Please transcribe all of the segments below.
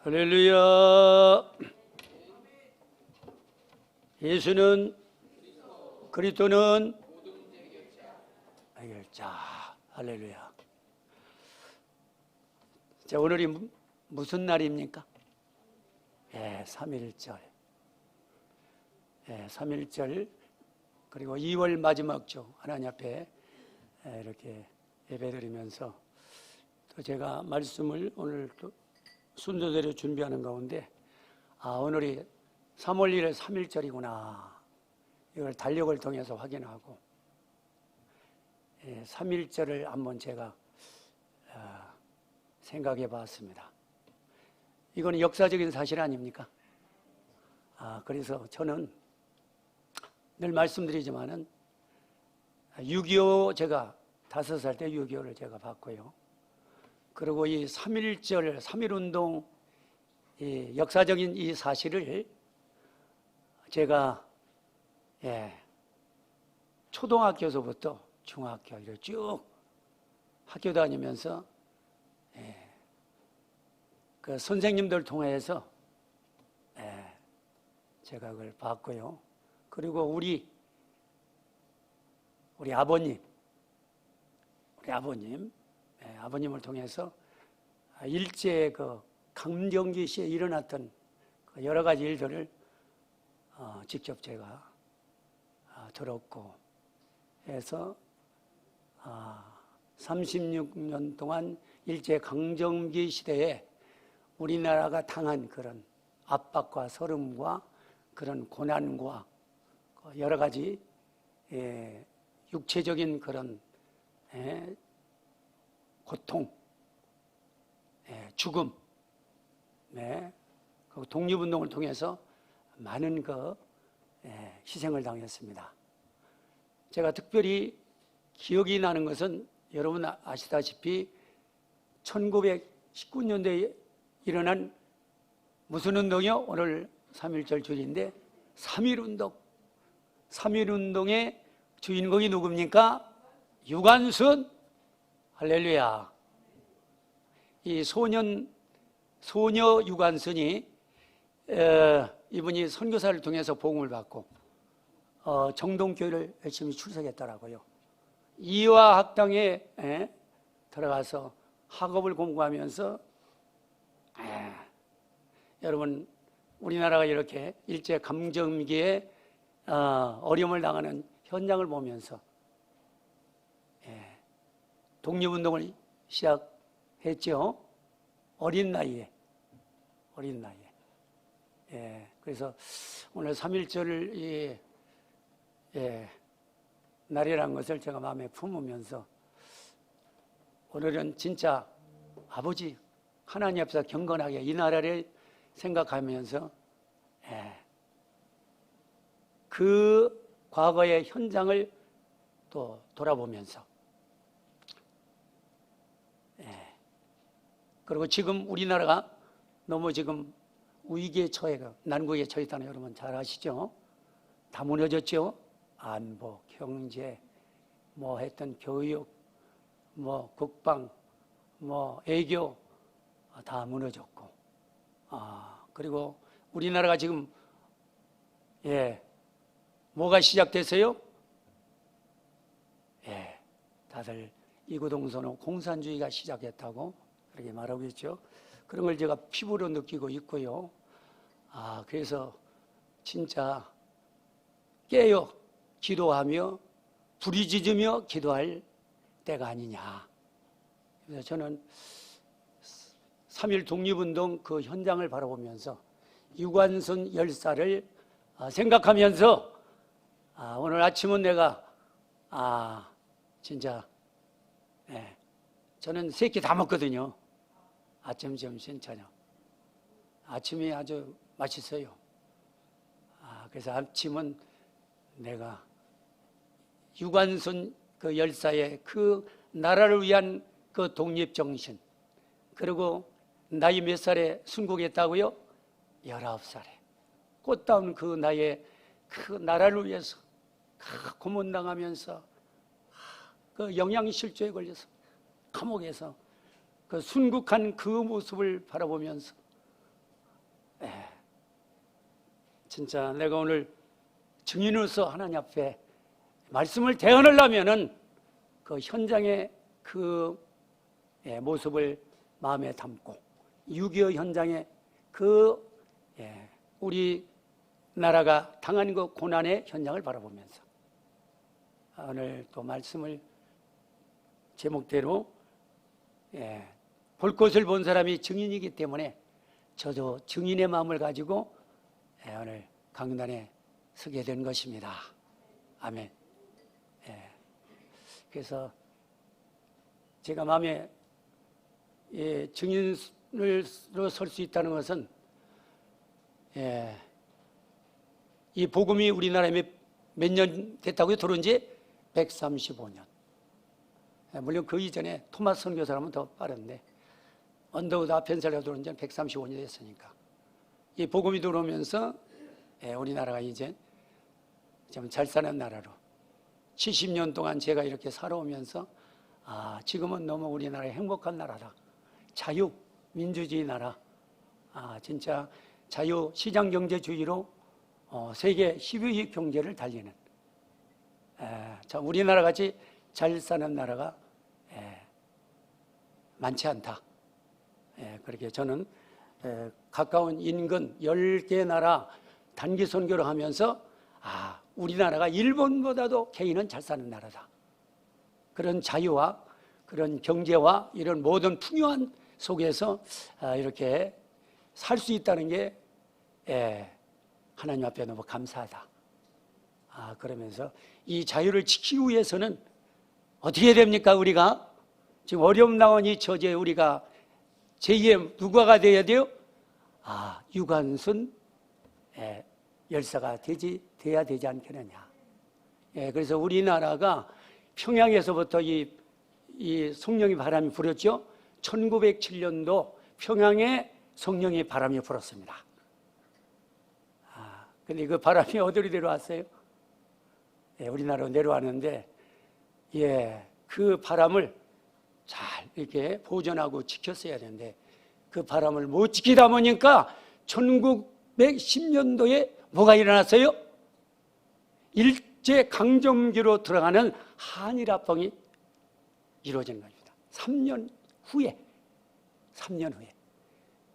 할렐루야. 예수는 그리스도는 해결자. 할렐루야. 자, 오늘이 무슨 날입니까? 예, 3.1절. 예, 3.1절. 그리고 2월 마지막 주 하나님 앞에 이렇게 예배드리면서 또 제가 말씀을 오늘 또 순서대로 준비하는 가운데 오늘이 3월 1일 3.1절이구나. 이걸 달력을 통해서 확인하고 3.1절을 한번 제가 생각해 봤습니다. 이건 역사적인 사실 아닙니까? 그래서 저는 늘 말씀드리지만은 6.25 제가 5살 때 6.25를 제가 봤고요. 그리고 이 3.1절, 3.1운동 이 역사적인 이 사실을 제가 초등학교에서부터 중학교 이렇게 쭉 학교 다니면서 그 선생님들 통해서 제가 그걸 봤고요. 그리고 우리 아버님을 통해서 일제 그 강점기 시에 일어났던 그 여러 가지 일들을 직접 제가 들었고 해서 36년 동안 일제 강점기 시대에 우리나라가 당한 그런 압박과 서름과 그런 고난과 여러 가지 육체적인 그런 고통, 죽음, 그 독립운동을 통해서 많은 희생을 당했습니다. 제가 특별히 기억이 나는 것은 여러분 아시다시피 1919년도에 일어난 무슨 운동이요? 오늘 3.1절 주일인데 3.1운동. 3.1운동의 주인공이 누굽니까? 유관순. 할렐루야. 이 소녀 유관순이 이분이 선교사를 통해서 복음을 받고 정동교회를 열심히 출석했더라고요. 이화학당에 들어가서 학업을 공부하면서 여러분 우리나라가 이렇게 일제 강점기에 어려움을 당하는 현장을 보면서 독립운동을 시작했죠. 어린 나이에. 그래서 오늘 3.1절 날이라는 것을 제가 마음에 품으면서 오늘은 진짜 아버지 하나님 앞에서 경건하게 이 나라를 생각하면서 그 과거의 현장을 또 돌아보면서 그리고 지금 우리나라가 너무 지금 위기에 난국에 처했다는 여러분 잘 아시죠? 다 무너졌죠? 안보, 경제, 했던 교육, 국방, 애교 다 무너졌고 그리고 우리나라가 지금 뭐가 시작됐어요? 다들 이구동성으로 공산주의가 시작했다고 그렇게 말하고 있죠. 그런 걸 제가 피부로 느끼고 있고요. 그래서 진짜 깨어 기도하며 부르짖으며 기도할 때가 아니냐. 그래서 저는 3.1 독립운동 그 현장을 바라보면서 유관순 열사를 생각하면서 오늘 아침은 내가 진짜 저는 3끼 다 먹거든요. 아침, 점심, 저녁. 아침이 아주 맛있어요. 그래서 아침은 내가 유관순 그 열사의 그 나라를 위한 그 독립정신, 그리고 나이 몇 살에 순국했다고요? 19살에. 꽃다운 그 나이에 그 나라를 위해서 고문당하면서 그 영양실조에 걸려서 감옥에서 그 순국한 그 모습을 바라보면서 진짜 내가 오늘 증인으로서 하나님 앞에 말씀을 대언하려면은 그 현장의 그 모습을 마음에 담고 6.25 현장의 그 우리 나라가 당한 그 고난의 현장을 바라보면서 오늘 또 말씀을 제목대로 볼 것을 본 사람이 증인이기 때문에 저도 증인의 마음을 가지고 오늘 강단에 서게 된 것입니다. 아멘. 그래서 제가 마음에 증인으로 설 수 있다는 것은 이 복음이 우리나라에 몇 년 됐다고요? 들어온 지 135년. 물론 그 이전에 토마스 선교사라면 더 빠른데 언더우드 아펜셀가 들어온 지는 135년이 됐으니까 이 복음이 들어오면서 우리나라가 이제 좀 잘 사는 나라로 70년 동안 제가 이렇게 살아오면서 지금은 너무 우리나라 행복한 나라다. 자유, 민주주의 나라. 진짜 자유 시장경제주의로 세계 10위 경제를 달리는 우리나라 같이 잘 사는 나라가 많지 않다. 그렇게 저는 가까운 인근 10개 나라 단기 선교를 하면서 우리나라가 일본보다도 개인은 잘 사는 나라다. 그런 자유와 그런 경제와 이런 모든 풍요한 속에서 이렇게 살 수 있다는 게 하나님 앞에 너무 감사하다. 그러면서 이 자유를 지키기 위해서는 어떻게 해야 됩니까? 우리가 지금 어려움 나온 이 처지에 우리가 제2의 누가가 되어야 돼요? 유관순 열사가 돼야 되지 않겠느냐. 그래서 우리나라가 평양에서부터 이 성령의 바람이 불었죠. 1907년도 평양에 성령의 바람이 불었습니다. 근데 그 바람이 어디로 내려왔어요? 우리나라로 내려왔는데, 그 바람을 잘 이렇게 보존하고 지켰어야 되는데, 그 바람을 못 지키다 보니까 1910년도에 뭐가 일어났어요? 일제 강점기로 들어가는 한일합병이 이루어진 겁니다. 3년 후에.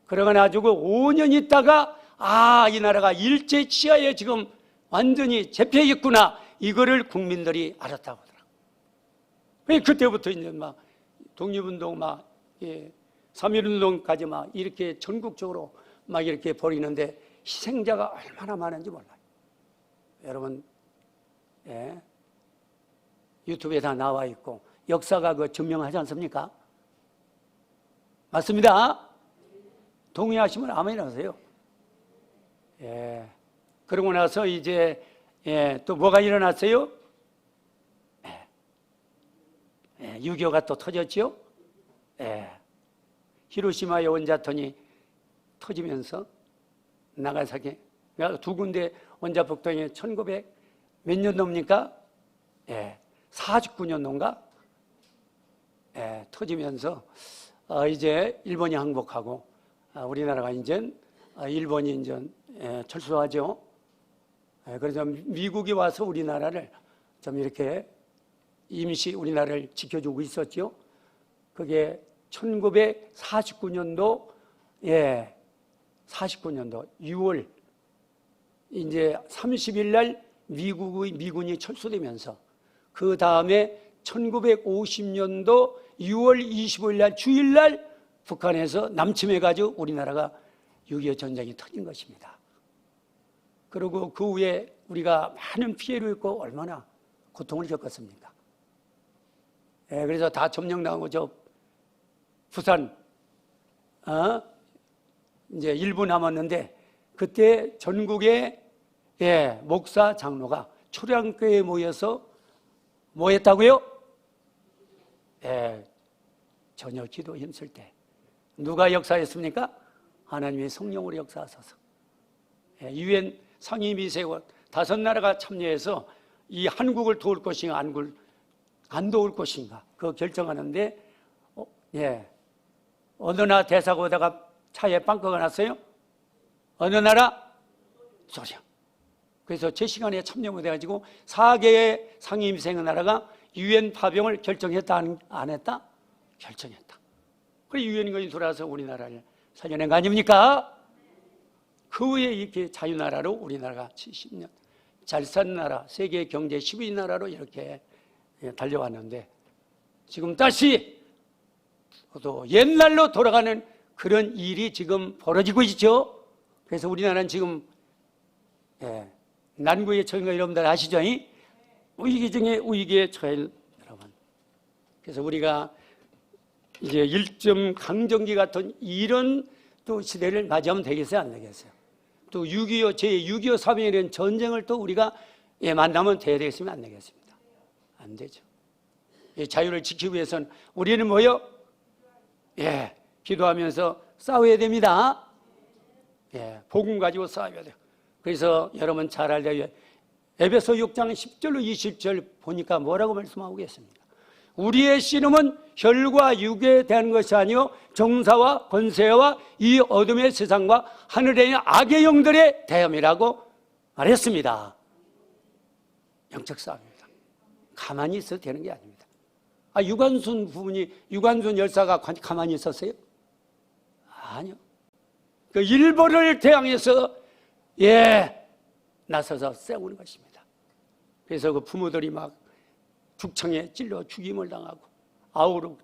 그러고 나가지고 5년 있다가 이 나라가 일제 치하에 지금 완전히 잡혀 있구나. 이거를 국민들이 알았다고 하더라고요. 그때부터 이제 막 독립운동 3.1운동까지 막 이렇게 전국적으로 막 이렇게 벌이는데 희생자가 얼마나 많은지 몰라요. 여러분, 유튜브에 다 나와 있고 역사가 그 증명하지 않습니까? 맞습니다. 동의하시면 아멘이 하세요. 그러고 나서 이제 또 뭐가 일어났어요? 6.25가 또 터졌죠. 히로시마의 원자탄이 터지면서 나가사키 두 군데 원자폭탄이 1900 몇 년도입니까? 49년도인가? 터지면서 이제 일본이 항복하고 우리나라가 이제 일본이 이제 철수하죠. 그래서 미국이 와서 우리나라를 좀 이렇게 임시 우리나라를 지켜주고 있었죠. 그게 1949년도 49년도 6월 이제 30일 날 미군이 철수되면서 그 다음에 1950년도 6월 25일 날 주일 날 북한에서 남침해가지고 우리나라가 6.25 전쟁이 터진 것입니다. 그리고 그 후에 우리가 많은 피해를 입고 얼마나 고통을 겪었습니까? 그래서 다 점령당하고 저 부산 이제 일부 남았는데 그때 전국의 목사 장로가 초량교회에 모여서 뭐 했다고요? 전혀 기도 힘쓸 때 누가 역사했습니까? 하나님의 성령으로 역사하소서. 유엔 상임위세원 5나라가 참여해서 이 한국을 도울 것인가 안 도울 것인가 그거 결정하는데 어느 나라 대사가 오다가 차에 빵꾸가 났어요? 어느 나라? 소련. 그래서 제 시간에 참여 못해가지고 4개의 상임위생 나라가 유엔 파병을 결정했다 안 했다? 결정했다. 그래서 유엔군이 돌아와서 우리나라를 살려낸 거 아닙니까? 그 후에 이렇게 자유나라로 우리나라가 70년 잘 산 나라, 세계 경제 10위 나라로 이렇게 달려왔는데 지금 다시 또 옛날로 돌아가는 그런 일이 지금 벌어지고 있죠. 그래서 우리나라는 지금 난구에 처한 거 여러분들 아시죠? 위기 중에 위기에 처한 여러분. 그래서 우리가 이제 1점 강점기 같은 이런 또 시대를 맞이하면 되겠어요, 안 되겠어요? 또 6.25 제6.25 사병이라는 전쟁을 또 우리가 만나면 돼야 되겠습니까, 안 되겠습니다? 안 되죠. 자유를 지키기 위해서는 우리는 뭐요? 기도하면서 싸워야 됩니다. 복음 가지고 싸워야 돼요. 그래서 여러분 잘 알죠? 에베소 6장 10절로 20절 보니까 뭐라고 말씀하고 계십니까? 우리의 씨름은 혈과 육에 대한 것이 아니요 정사와 권세와 이 어둠의 세상과 하늘에 있는 악의 영들에 대함이라고 말했습니다. 영적 싸움입니다. 가만히 있어도 되는 게 아닙니다. 유관순 부분이, 유관순 열사가 가만히 있었어요? 아니요. 그 일본을 대항해서 나서서 싸우는 것입니다. 그래서 그 부모들이 막 죽창에 찔러 죽임을 당하고 아우르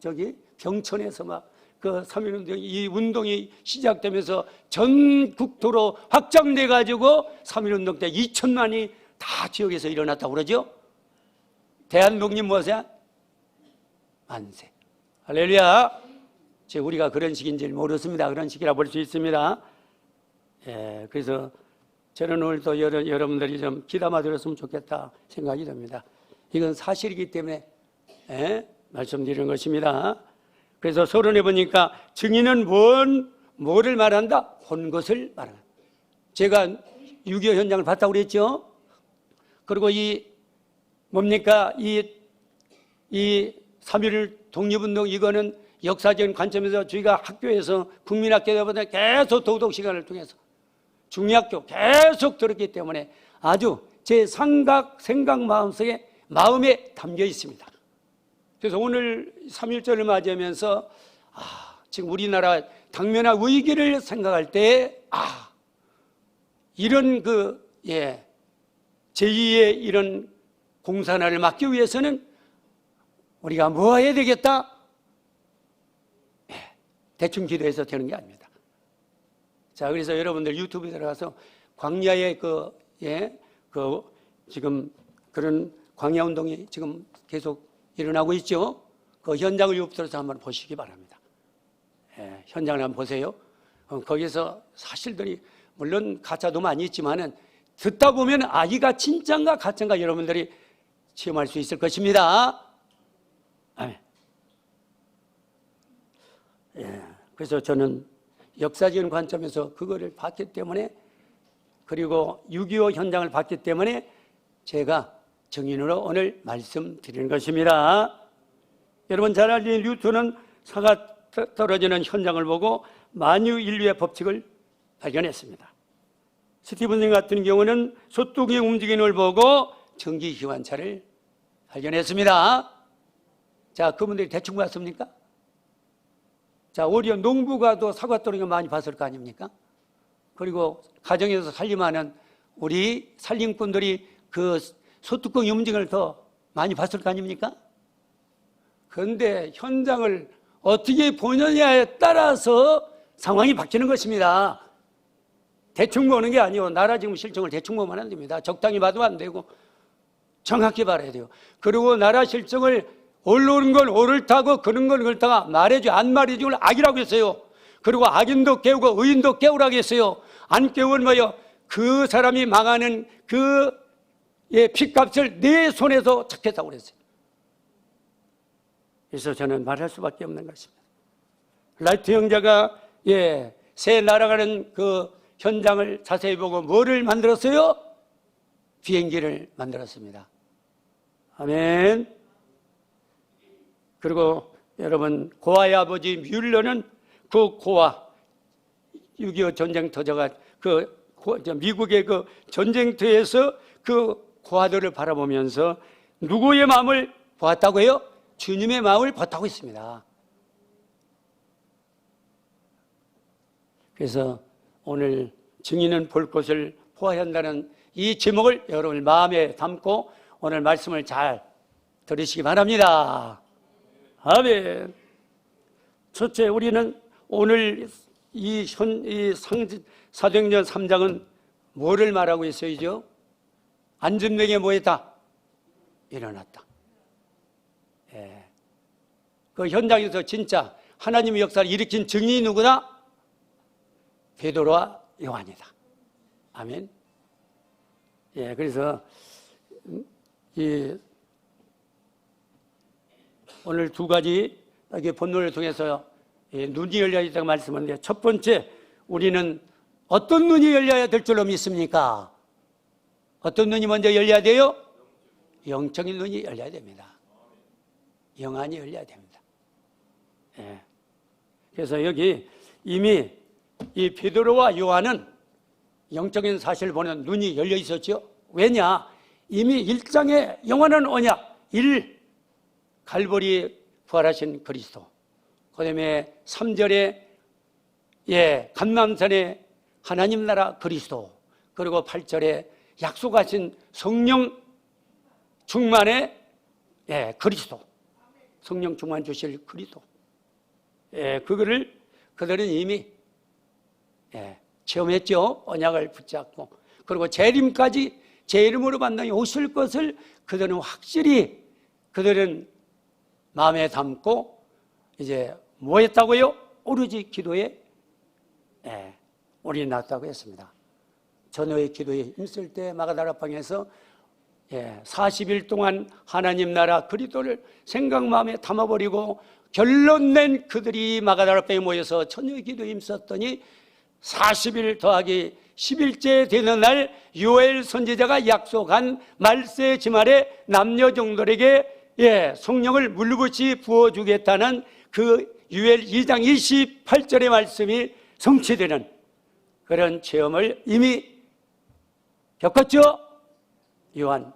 병천에서 막 그 3.1운동 이 운동이 시작되면서 전국도로 확장돼 가지고 3.1운동 때 2천만이 다 지역에서 일어났다고 그러죠. 대한독립 무엇이야? 만세. 할렐루야. 우리가 그런 시기인지 모르겠습니다. 그런 시기라 볼 수 있습니다. 그래서 저는 오늘 또 여러분들이 좀 귀담아 들었으면 좋겠다 생각이 듭니다. 이건 사실이기 때문에 말씀드리는 것입니다. 그래서 서론해 보니까 증인은 뭐를 말한다? 본 것을 말한다. 제가 6.25 현장을 봤다고 그랬죠. 그리고 뭡니까? 이 3.1 독립운동 이거는 역사적인 관점에서 저희가 학교에서 국민학교보다 계속 도덕 시간을 통해서 중학교 계속 들었기 때문에 아주 제 생각 마음에 담겨 있습니다. 그래서 오늘 3.1절을 맞이하면서 지금 우리나라 당면한 위기를 생각할 때 이런 제2의 이런 공산화를 막기 위해서는 우리가 뭐 해야 되겠다? 대충 기도해서 되는 게 아닙니다. 자, 그래서 여러분들 유튜브에 들어가서 광야의 지금 그런 광야 운동이 지금 계속 일어나고 있죠. 그 현장을 유튜브에서 한번 보시기 바랍니다. 현장을 한번 보세요. 거기서 사실들이 물론 가짜도 많이 있지만은 듣다 보면 이가 진짜인가 가짜인가 여러분들이 체험할 수 있을 것입니다. 그래서 저는 역사적인 관점에서 그거를 봤기 때문에 그리고 6.25 현장을 봤기 때문에 제가 증인으로 오늘 말씀드리는 것입니다. 여러분 잘 알는 뉴턴은 사가 떨어지는 현장을 보고 만유 인류의 법칙을 발견했습니다. 스티븐슨 같은 경우는 소뚜기 움직이는 걸 보고 전기 기관차를 발견했습니다. 자, 그분들이 대충 봤습니까? 자, 오히려 농부가도 사과 떨어지는 거 많이 봤을 거 아닙니까? 그리고 가정에서 살림하는 우리 살림꾼들이 그 소뚜껑 움직임을 더 많이 봤을 거 아닙니까? 그런데 현장을 어떻게 보느냐에 따라서 상황이 바뀌는 것입니다. 대충 보는 게 아니고 나라 지금 실정을 대충 보면 안 됩니다. 적당히 봐도 안 되고 정확히 봐야 돼요. 그리고 나라 실정을 옳은 건 옳다고 그런 건 그렇다가 안 말해주는 걸 악이라고 했어요. 그리고 악인도 깨우고 의인도 깨우라고 했어요. 안 깨우면 뭐요? 그 사람이 망하는 핏값을 내 손에서 찾겠다고 그랬어요. 그래서 저는 말할 수밖에 없는 것입니다. 라이트 형제가 새 날아가는 그 현장을 자세히 보고 뭐를 만들었어요? 비행기를 만들었습니다. 아멘. 그리고 여러분 고아의 아버지 뮬러는 그 고아 6.25 전쟁 터져가 그 미국의 그 전쟁터에서 그 고아들을 바라보면서 누구의 마음을 보았다고요? 주님의 마음을 봤다고 했습니다. 그래서 오늘 증인은 볼 것을 보아야 한다는 이 제목을 여러분 마음에 담고 오늘 말씀을 잘 들으시기 바랍니다. 아멘. 첫째, 우리는 오늘 이 사도행전 3장은 뭐를 말하고 있어야죠? 안전병에 뭐 했다? 일어났다. 예. 그 현장에서 진짜 하나님의 역사를 일으킨 증인이 누구다? 베드로와 요한이다. 아멘. 예, 그래서 오늘 두 가지 본문을 통해서 눈이 열려야 있다고 말씀하는데, 첫 번째, 우리는 어떤 눈이 열려야 될 줄로 믿습니까? 어떤 눈이 먼저 열려야 돼요? 영적인 눈이 열려야 됩니다. 영안이 열려야 됩니다. 예. 그래서 여기 이미 이 베드로와 요한은 영적인 사실을 보는 눈이 열려 있었죠. 왜냐? 이미 1장의 영원한 언약, 1. 갈보리 부활하신 그리스도, 그 다음에 3절에 감람산의 하나님 나라 그리스도, 그리고 8절에 약속하신 성령 충만의 그리스도, 성령 충만 주실 그리스도, 그들은 이미 체험했죠. 언약을 붙잡고, 그리고 재림까지 제 이름으로 만나게 오실 것을 그들은 확실히 마음에 담고 이제 뭐 했다고요? 오로지 기도에 올인했다고 했습니다. 전후의 기도에 힘쓸 때 마가다락방에서 40일 동안 하나님 나라 그리스도를 생각 마음에 담아버리고 결론 낸 그들이 마가다락방에 모여서 전후의 기도에 힘썼더니 40일 더하기 10일째 되는 날 요엘 선지자가 약속한 말세 지말에 남녀종들에게 성령을 물붓이 부어주겠다는 그 요엘 2장 28절의 말씀이 성취되는 그런 체험을 이미 겪었죠. 요한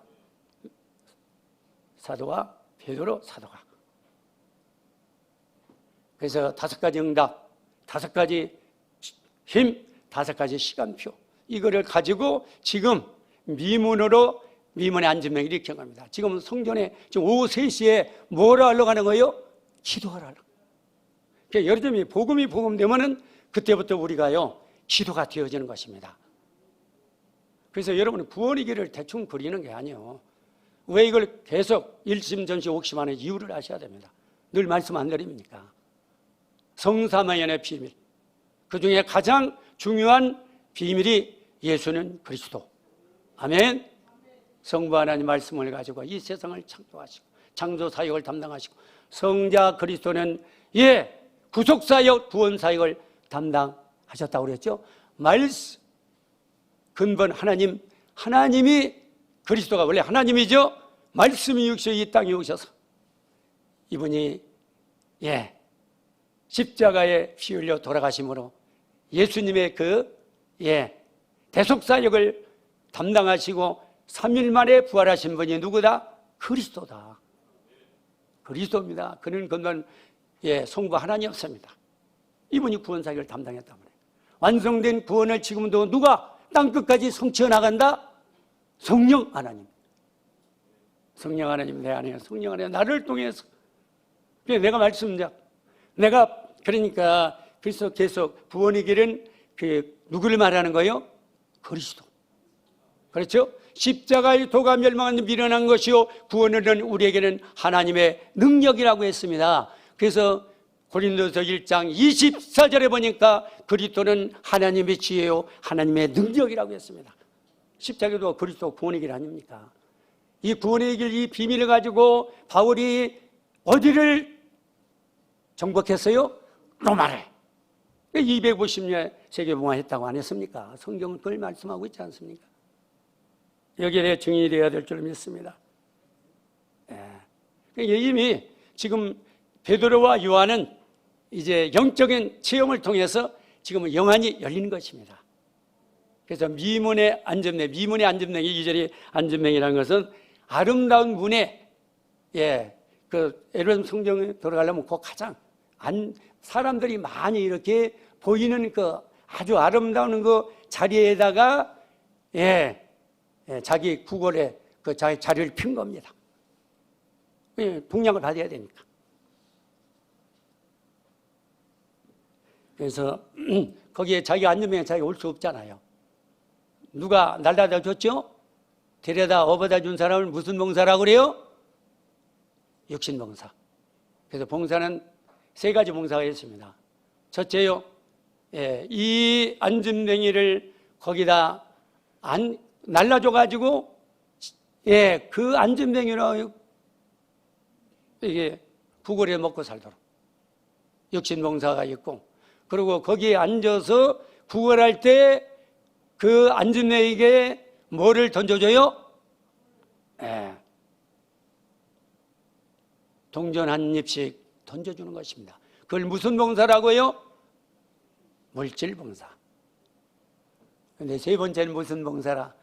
사도와 베드로 사도가. 그래서 5가지 응답, 5가지 힘, 5가지 시간표, 이거를 가지고 지금 미문의 안전병을 일으킨 겁니다. 지금 성전에 지금 오후 3시에 뭐라 하러 가는 거예요? 기도하러. 그러니까 여러분이 복음이 복음되면은 그때부터 우리가요 기도가 되어지는 것입니다. 그래서 여러분은 구원의 길을 대충 그리는 게 아니에요. 왜 이걸 계속 일심전심 옥심하는 이유를 아셔야 됩니다. 늘 말씀 안 드립니까? 성삼위일의 비밀, 그 중에 가장 중요한 비밀이 예수는 그리스도. 아멘. 성부 하나님 말씀을 가지고 이 세상을 창조하시고 창조사역을 담당하시고, 성자 그리스도는 구속사역, 구원사역을 담당하셨다고 그랬죠. 말씀, 근본 하나님이 그리스도가 원래 하나님이죠. 말씀이 육신이 이 땅에 오셔서 이분이 십자가에 피 흘려 돌아가심으로 예수님의 대속사역을 담당하시고 3일 만에 부활하신 분이 누구다? 그리스도다. 그리스도입니다. 그는 근본 성부 하나님이었습니다. 이분이 구원사역을 담당했단 말이에요. 완성된 구원을 지금도 누가 땅끝까지 성취해 나간다? 성령 하나님. 성령 하나님 내 안에, 성령 하나님 나를 통해서. 내가 그러니까 그래서 계속 구원의 길은 누구를 말하는 거예요? 그리스도. 그렇죠? 십자가의 도가 멸망한 미련한 것이요 구원은 우리에게는 하나님의 능력이라고 했습니다. 그래서 고린도서 1장 24절에 보니까 그리스도는 하나님의 지혜요 하나님의 능력이라고 했습니다. 십자가도 그리스도 구원의 길 아닙니까? 이 구원의 길, 이 비밀을 가지고 바울이 어디를 정복했어요? 로마를. 250년 세계봉화했다고 안 했습니까? 성경은 그걸 말씀하고 있지 않습니까? 여기에 대해 증인이 되어야 될 줄 믿습니다. 이미 지금 베드로와 요한은 이제 영적인 체험을 통해서 지금은 영안이 열리는 것입니다. 그래서 미문의 안전명, 미문의 안전명이 이절이 안전명이라는 것은 아름다운 문에, 그 예루살렘 성경에 들어가려면 그 가장 사람들이 많이 이렇게 보이는 그 아주 아름다운 그 자리에다가 자기 구걸에 그 자리를 핀 겁니다. 동양을 받아야 되니까. 그래서 거기에 자기가 안전명에 자기가 올 수 없잖아요. 누가 날라다 줬죠? 데려다 업어다 준 사람을 무슨 봉사라고 그래요? 육신봉사. 그래서 봉사는 세 가지 봉사가 있습니다. 첫째요, 이 안전뱅이를 거기다 날라줘가지고, 그 안전뱅이로 이게 구걸에 먹고 살도록 육신봉사가 있고, 그리고 거기에 앉아서 구걸할 때 그 안전뱅이에게 뭐를 던져줘요? 동전 한 입씩 던져주는 것입니다. 그걸 무슨 봉사라고요? 물질 봉사. 근데 세 번째는 무슨 봉사라?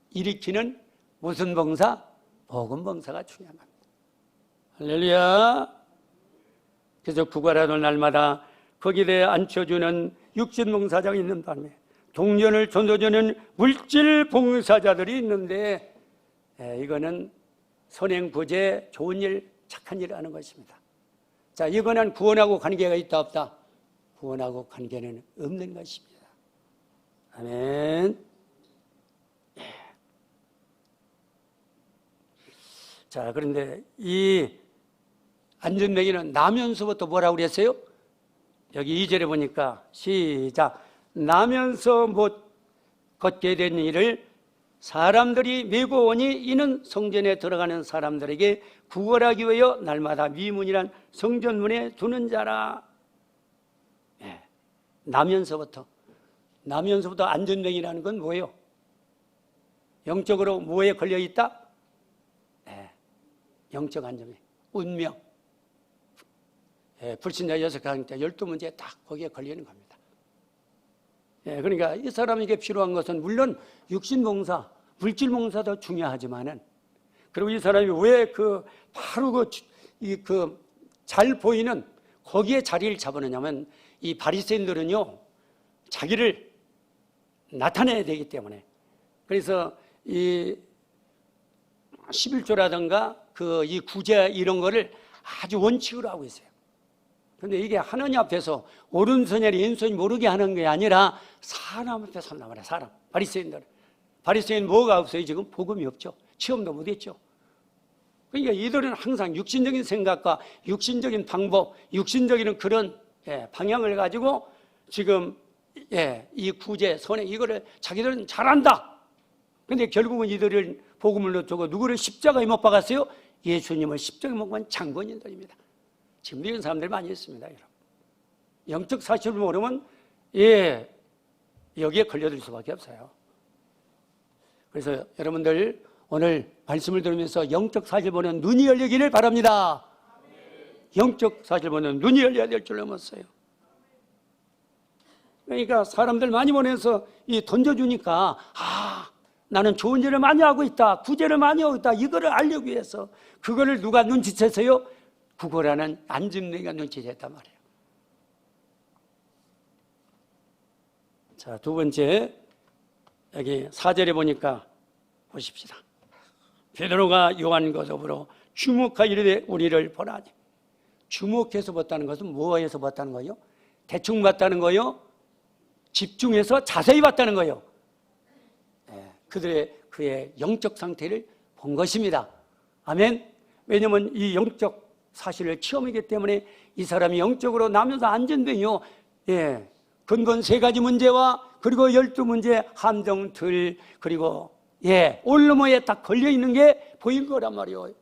일으키는 무슨 봉사? 복음 봉사가 중요한 겁니다. 할렐루야. 그래서 구걸하는 날마다 거기에 앉혀주는 육신 봉사자가 있는 반면에 동전을 던져주는 물질 봉사자들이 있는데, 이거는 선행부재, 좋은 일, 착한 일을 하는 것입니다. 자, 이거는 구원하고 관계가 있다 없다? 구원하고 관계는 없는 것입니다. 아멘. 자, 그런데 이 안전뱅이는 나면서부터 뭐라고 그랬어요? 여기 2절에 보니까 시작. 나면서 못 걷게 된 일을 사람들이 메고 오니 이는 성전에 들어가는 사람들에게 구걸하기 위하여 날마다 미문이란 성전문에 두는 자라. 나면서부터 안전뱅이라는 건 뭐예요? 영적으로 뭐에 걸려 있다? 영적 안전뱅이, 운명. 불신자 6강자 12문제 딱 거기에 걸리는 겁니다. 그러니까 이 사람에게 필요한 것은 물론 육신봉사, 물질봉사도 중요하지만은, 그리고 이 사람이 왜 바로 잘 보이는 거기에 자리를 잡으느냐면, 이 바리새인들은요 자기를 나타내야 되기 때문에, 그래서 이 11조라든가 이 구제 이런 거를 아주 원칙으로 하고 있어요. 근데 이게 하나님 앞에서 오른손이 왼손이 모르게 하는 게 아니라 사람 앞에 선단 말이야. 사람, 바리새인들. 바리새인 뭐가 없어요? 지금 복음이 없죠. 체험도 못했죠. 그러니까 이들은 항상 육신적인 생각과 육신적인 방법, 육신적인 그런 방향을 가지고 지금 이 구제, 선행 이거를 자기들은 잘한다. 근데 결국은 이들은 복음을 놓치고 누구를 십자가에 못 박았어요? 예수님을 십자가에 못 박은 장본인들입니다. 지금 이런 사람들이 많이 있습니다, 여러분. 영적 사실을 모르면 여기에 걸려들 수밖에 없어요. 그래서 여러분들 오늘 말씀을 들으면서 영적 사실 보는 눈이 열리기를 바랍니다. 영적 사실 보는 눈이 열려야 될 줄 알았어요. 그러니까 사람들 많이 보내서 던져주니까 나는 좋은 일을 많이 하고 있다, 구제를 많이 하고 있다, 이거를 알려고 위해서 그거를 누가 눈치챘어요? 구걸하는 안전뱅이가 눈치챘단 말이에요. 자, 두 번째, 여기 4절에 보니까 보십시다. 베드로가 요한과 더불어 주목하여 이르되 우리를 보라니. 주목해서 봤다는 것은 뭐에서 봤다는 거예요? 대충 봤다는 거예요? 집중해서 자세히 봤다는 거예요. 그의 영적 상태를 본 것입니다. 아멘. 왜냐하면 이 영적 사실을 체험이기 때문에 이 사람이 영적으로 나면서 안전뱅이요. 근본 3가지 문제와 그리고 12문제 함정들 그리고 올무에 딱 걸려 있는 게 보인 거란 말이에요.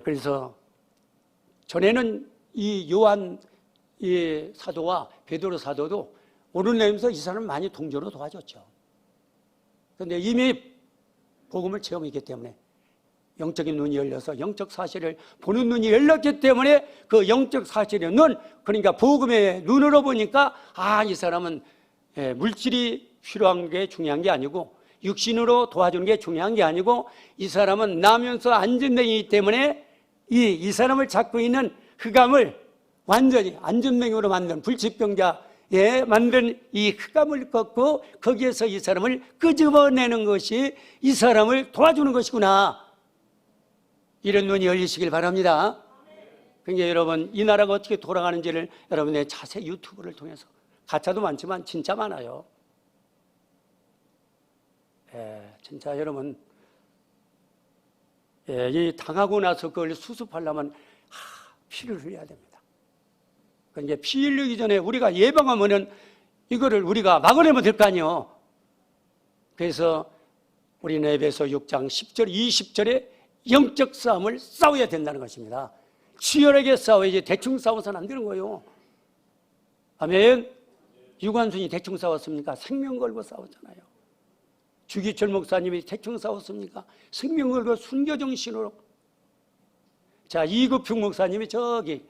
그래서 전에는 이 요한 이 사도와 베드로 사도도 오른내면서 이 사람을 많이 동조로 도와줬죠. 그런데 이미 복음을 체험했기 때문에 영적인 눈이 열려서 영적 사실을 보는 눈이 열렸기 때문에 그 영적 사실의 눈, 그러니까 복음의 눈으로 보니까 이 사람은 물질이 필요한 게 중요한 게 아니고 육신으로 도와주는 게 중요한 게 아니고 이 사람은 나면서 안전뱅이이기 때문에 이 사람을 잡고 있는 흑암을 완전히 안전뱅이로 만든 불치병자에 만든 이 흑암을 꺾고 거기에서 이 사람을 끄집어내는 것이 이 사람을 도와주는 것이구나. 이런 눈이 열리시길 바랍니다. 그러니까 여러분, 이 나라가 어떻게 돌아가는지를 여러분의 자세 유튜브를 통해서, 가짜도 많지만 진짜 많아요. 진짜 여러분, 이 당하고 나서 그걸 수습하려면 피를 흘려야 됩니다. 그러니까 피 흘리기 전에 우리가 예방하면은 이거를 우리가 막아내면 될 거 아니에요. 그래서 우리는 에베소 6장 10절, 20절에 영적 싸움을 싸워야 된다는 것입니다. 치열하게 싸워야지 대충 싸워서는 안 되는 거예요. 아멘. 유관순이 대충 싸웠습니까? 생명 걸고 싸웠잖아요. 주기철 목사님이 대충 싸웠습니까? 생명 걸고 순교정신으로. 자, 이급평 목사님이 저기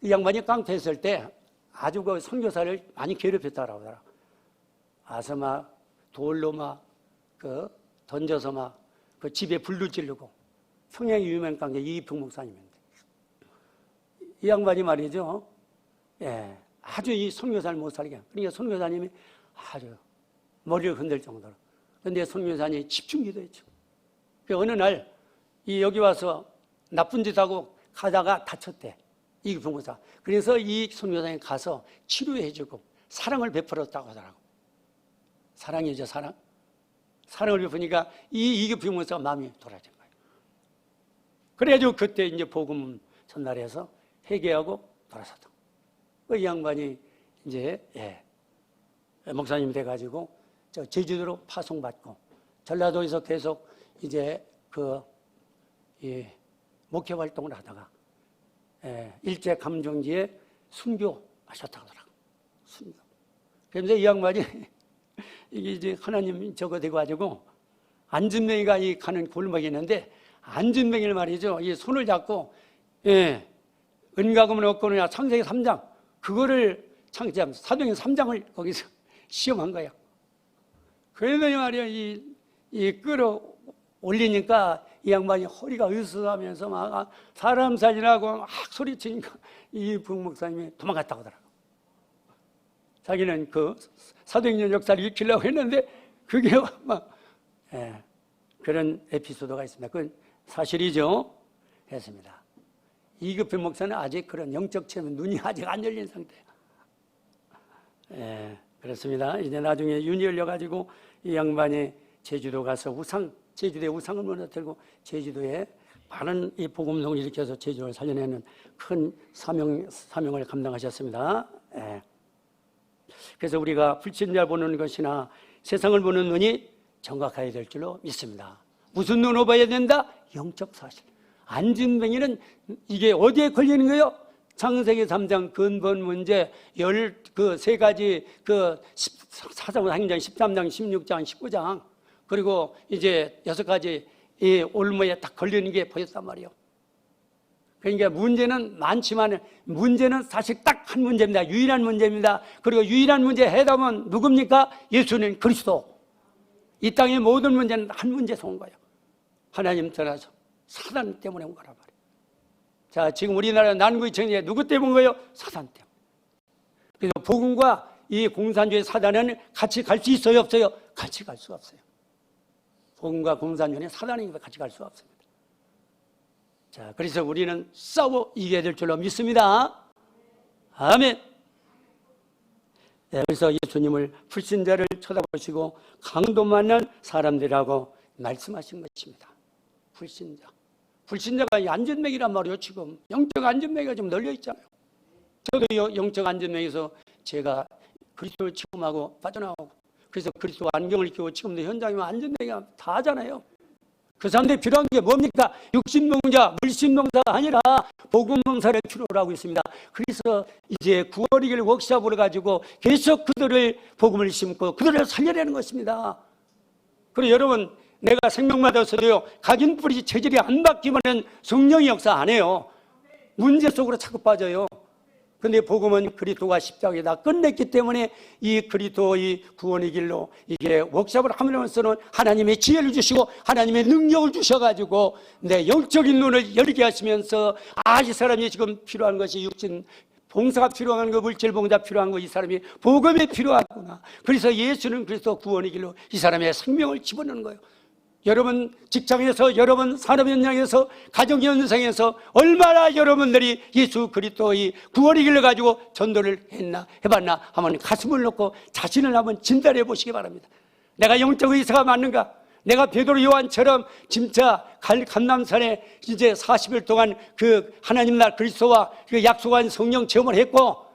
이 양반이 깡패했을 때 아주 그 선교사를 많이 괴롭혔다라고 하더라. 아서 막 돌로 막 던져서 막 그 집에 불도 지르고. 평양의 유명 깡패 이급평 목사님인데 이 양반이 말이죠. 아주 이 선교사를 못 살게. 그러니까 선교사님이 아주 머리를 흔들 정도로. 그런데 선교사님이 집중 기도했죠. 그 어느 날 여기 와서 나쁜 짓 하고 가다가 다쳤대. 이급평 목사. 그래서 이 선교사님이 가서 치료해주고 사랑을 베풀었다고 하더라고. 사랑이죠, 사랑. 사랑을 베푸니까 이 이급평 목사가 마음이 돌아진 거예요. 그래가지고 그때 이제 복음 전달해서 회개하고 돌아섰다. 이 양반이 이제 목사님 돼가지고 저 제주도로 파송받고 전라도에서 계속 이제 목회 활동을 하다가 일제 감정지에 순교하셨다고 하더라고. 순교. 그런데 이 양반이 이게 이제 하나님 저거 돼가지고 안진뱅이가 이 가는 골목이 있는데 안진뱅이를 말이죠. 이 손을 잡고 은가금은 없거느냐 창세기 3장 그거를 창세기 사도행전 3장을 거기서 시험한 거야. 그러더니 말이야 이 끌어 올리니까 이 양반이 허리가 으스하면서 막 사람 살리라고 막 소리치니까 이 부목사님이 도망갔다고 하더라고. 자기는 그 사도행전 역사를 익히려고 했는데 그게 막 그런 에피소드가 있습니다. 그건 사실이죠. 했습니다. 이급평 목사는 아직 그런 영적 체험 눈이 아직 안 열린 상태예요. 그렇습니다. 이제 나중에 윤이 열려가지고 이 양반이 제주도 가서 제주도에 우상을 무너뜨리고 제주도에 많은 이 복음성을 일으켜서 제주도를 살려내는 큰 사명을 감당하셨습니다. 그래서 우리가 불신자 보는 것이나 세상을 보는 눈이 정확해야 될 줄로 믿습니다. 무슨 눈으로 봐야 된다? 영적 사실. 안진뱅이는 이게 어디에 걸리는 거예요? 창세기 3장 근본 문제 13가지 사도행전 13장, 16장, 19장 그리고 이제 6가지 이 올무에 딱 걸리는 게 보였단 말이에요. 그러니까 문제는 많지만 문제는 사실 딱 한 문제입니다. 유일한 문제입니다. 그리고 유일한 문제 해답은 누굽니까? 예수는 그리스도. 이 땅의 모든 문제는 한 문제에서 온 거예요. 하나님 떠나서 사단 때문에 온 거란 말이에요. 자, 지금 우리나라 난구이청에 누구 때문에 온 거예요? 사단 때문에. 그래서 복음과 이 공산주의 사단은 같이 갈 수 있어요? 없어요? 같이 갈 수 없어요. 복음과 공산주의는 사단이 같이 갈 수 없습니다. 자, 그래서 우리는 싸워 이겨야 될 줄로 믿습니다. 아멘. 그래서 예수님을 불신자를 쳐다보시고 강도 만난 사람들이라고 말씀하신 것입니다. 불신자가 이 안전맥이란 말이에요. 지금 영적 안전맥이 좀 널려 있잖아요. 저도 영적 안전맥에서 제가 그리스도를 체험하고 빠져나오고 그래서 그리스도 안경을 끼고 지금도 현장에 안전맥이 다 하잖아요. 그 사람들이 필요한 게 뭡니까? 육신농자, 물신농사가 아니라 복음농사를 필요로 하고 있습니다. 그래서 이제 9월 2일 워크숍을 가지고 계속 그들을 복음을 심고 그들을 살려내는 것입니다. 그리고 여러분 내가 생명 받았어도요, 각인 뿌리 체질이 안 바뀌면은 성령이 역사 안 해요. 문제 속으로 자꾸 빠져요. 근데 복음은 그리스도가 십자가에 다 끝냈기 때문에 이 그리스도의 구원의 길로 이게 워크숍을 하면서는 하나님의 지혜를 주시고 하나님의 능력을 주셔가지고 내 영적인 눈을 열게 하시면서 이 사람이 지금 필요한 것이 육신 봉사가 필요한 거, 물질 봉사 필요한 거, 이 사람이 복음이 필요하구나. 그래서 예수는 그리스도 구원의 길로 이 사람의 생명을 집어넣는 거예요. 여러분 직장에서, 여러분 산업 현장에서, 가정 현장에서 얼마나 여러분들이 예수 그리스도의 구원의 길을 가지고 전도를 했나, 해봤나 하면 가슴을 놓고 자신을 한번 진단해 보시기 바랍니다. 내가 영적 의사가 맞는가? 내가 베드로 요한처럼 진짜 감람산에 이제 40일 동안 그 하나님 날 그리스도와 그 약속한 성령 체험을 했고,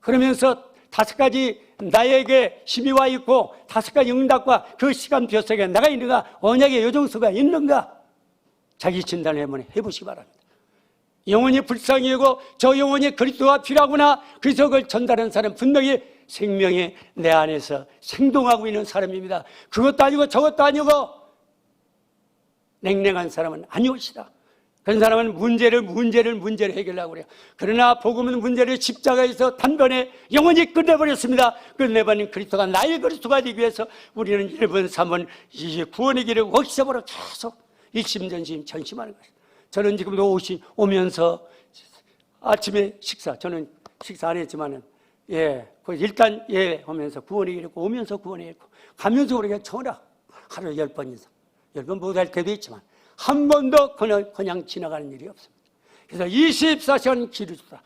그러면서 5가지 나에게 힘이 와 있고 5가지 응답과 그 시간표 속에 내가 있는가, 언약의 요정수가 있는가, 자기 진단을 한번 해보시기 바랍니다. 영혼이 불쌍히 여고 저 영혼이 그리스도가 필요하구나, 그래서 그걸 전달하는 사람 분명히 생명이 내 안에서 생동하고 있는 사람입니다. 그것도 아니고 저것도 아니고 냉랭한 사람은 아니오시다. 그런 사람은 문제를 해결하려고 그래요. 그러나 복음은 문제를 십자가에서 단번에 영원히 끝내버렸습니다. 끝내버린 그리스도가 나의 그리스도가 되기 위해서 우리는 1번, 3번 이 구원의 길을 워크숍으로 계속 일심전심 전심하는 거예요. 저는 지금도 오면서 아침에 저는 식사 안 했지만은 일단 하면서 구원의 길 읽고, 오면서 구원의 길 읽고, 가면서 우리가 전화 하루 10번 이상, 10번 못할 때도 있지만 한 번도 그냥 지나가는 일이 없습니다. 그래서 24시간 그리스도다.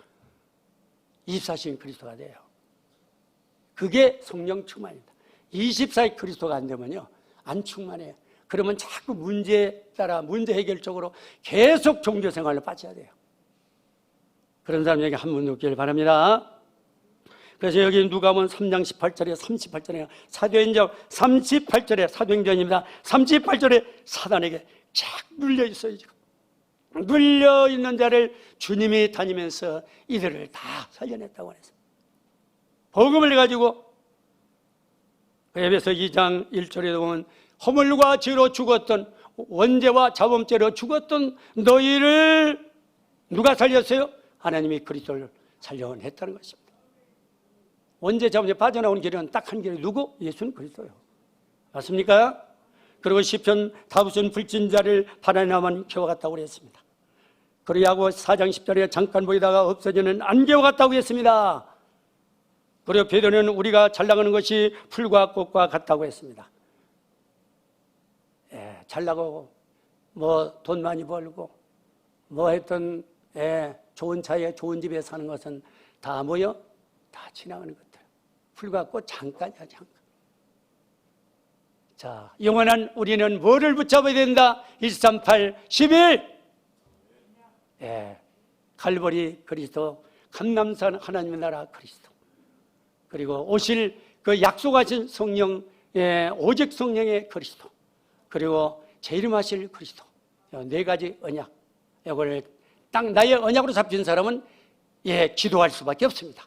24시간 그리스도가 돼요. 그게 성령 충만입니다. 24시간 그리스도가 안 되면요, 안 충만해요. 그러면 자꾸 문제 해결 쪽으로 계속 종교 생활로 빠져야 돼요. 그런 사람에게 한 번 놓기를 바랍니다. 그래서 여기 누가복음 3장 18절에 38절에 사도행전 38절에 사도행전입니다. 38절에 사단에게 쫙 눌려 있어요. 지금 눌려 있는 자를 주님이 다니면서 이들을 다 살려냈다고 해서 복음을 가지고, 에베소 2장 1절에 보면 허물과 죄로 죽었던, 원죄와 자범죄로 죽었던 너희를 누가 살렸어요? 하나님이 그리스도를 살려냈다는 것입니다. 원죄, 자범죄 빠져나오는 길은 딱 한 길이 누구? 예수는 그리스도예요. 맞습니까? 그리고 시편 다윗은 불진자를 바라나만 겨와 같다고 그랬습니다. 그리고 4장 10절에 잠깐 보이다가 없어지는 안개와 같다고 했습니다. 그리고 베드로는 우리가 잘 나가는 것이 풀과 꽃과 같다고 했습니다. 잘 나가고 뭐 돈 많이 벌고 뭐 했던 좋은 차에 좋은 집에 사는 것은 다 뭐요? 다 지나가는 것들. 풀과 꽃 잠깐이야, 잠깐. 자, 영원한 우리는 뭐를 붙잡아야 된다? 138, 11. 갈보리 그리스도, 감람산 하나님의 나라 그리스도, 그리고 오실 그 약속하신 성령, 오직 성령의 그리스도, 그리고 재림하실 그리스도, 4가지 언약. 이걸 딱 나의 언약으로 잡힌 사람은 기도할 수밖에 없습니다.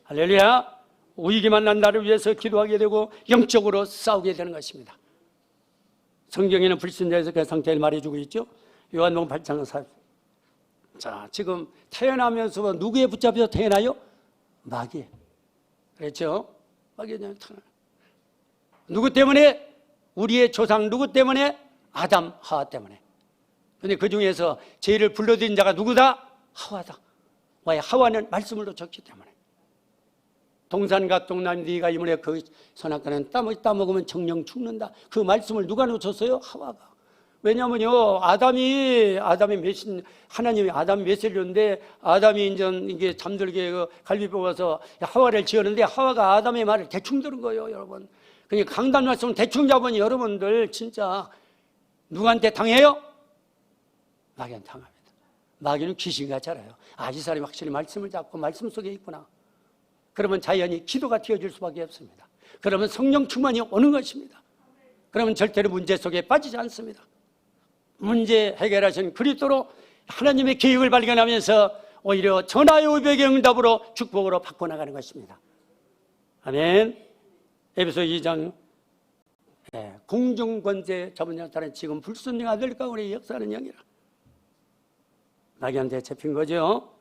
할렐루야. 위기만 난 나를 위해서 기도하게 되고 영적으로 싸우게 되는 것입니다. 성경에는 불신자에서 그 상태를 말해주고 있죠. 요한복음 8장 4. 자, 지금 태어나면서 누구에 붙잡혀서 태어나요? 마귀. 그렇죠? 마귀에 태어나요. 누구 때문에? 우리의 조상 누구 때문에? 아담, 하와 때문에. 그런데 그 중에서 죄를 불러들인 자가 누구다? 하와다. 왜? 하와는 말씀을 놓쳤기 때문에. 동산과 동남 네가 이문에 그 선악과는 따먹으면 정령 죽는다. 그 말씀을 누가 놓쳤어요? 하와가. 왜냐면요, 하나님이 아담 메시지인데, 아담이 이게 잠들게 갈비 뽑아서 하와를 지었는데, 하와가 아담의 말을 대충 들은 거예요, 여러분. 그러니까 강단 말씀을 대충 잡으니 여러분들 진짜 누구한테 당해요? 마귀한테 당합니다. 마귀는 귀신같이 알아요. 이 사람이 확실히 말씀을 잡고 말씀 속에 있구나. 그러면 자연히 기도가 튀어질 수밖에 없습니다. 그러면 성령 충만이 오는 것입니다. 그러면 절대로 문제 속에 빠지지 않습니다. 문제 해결하신 그리스도로 하나님의 계획을 발견하면서 오히려 전하의 우백의 응답으로 축복으로 바꿔나가는 것입니다. 아멘. 에베소 2장 공중권세 잡은 자는 지금 불순종 아들 가운데 역사하는 영이라. 마귀한테 잡힌 거죠.